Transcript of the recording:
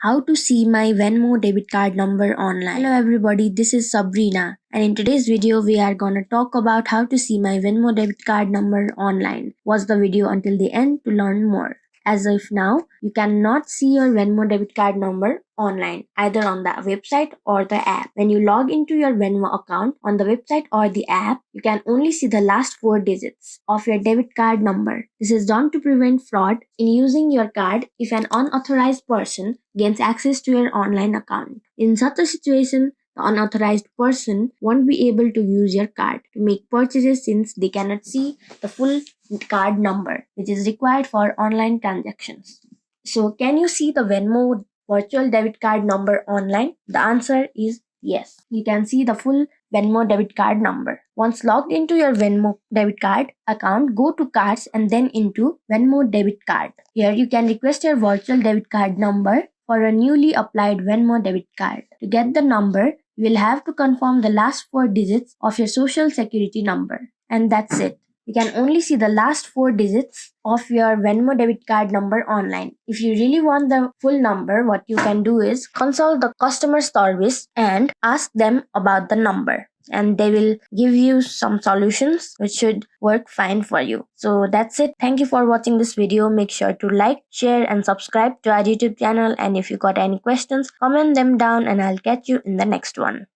how to see my Venmo debit card number online. Hello everybody, this is Sabrina, and in today's video we are gonna talk about how to see my Venmo debit card number online. Watch the video until the end to learn more. As of now, you cannot see your Venmo debit card number online, either on the website or the app. When you log into your Venmo account on the website or the app, you can only see the last 4 digits of your debit card number. This is done to prevent fraud in using your card if an unauthorized person gains access to your online account. In such a situation, the unauthorized person won't be able to use your card to make purchases since they cannot see the full card number, which is required for online transactions. So, can you see the Venmo virtual debit card number online? The answer is yes. You can see the full Venmo debit card number. Once logged into your Venmo debit card account, go to cards and then into Venmo debit card. Here you can request your virtual debit card number for a newly applied Venmo debit card. To get the number, you will have to confirm the last 4 digits of your social security number. And that's it. You can only see the last 4 digits of your Venmo debit card number online. If you really want the full number, what you can do is consult the customer service and ask them about the number. And they will give you some solutions which should work fine for you. So that's it. Thank you for watching this video. Make sure to like, share and subscribe to our YouTube channel. And if you got any questions, comment them down and I'll catch you in the next one.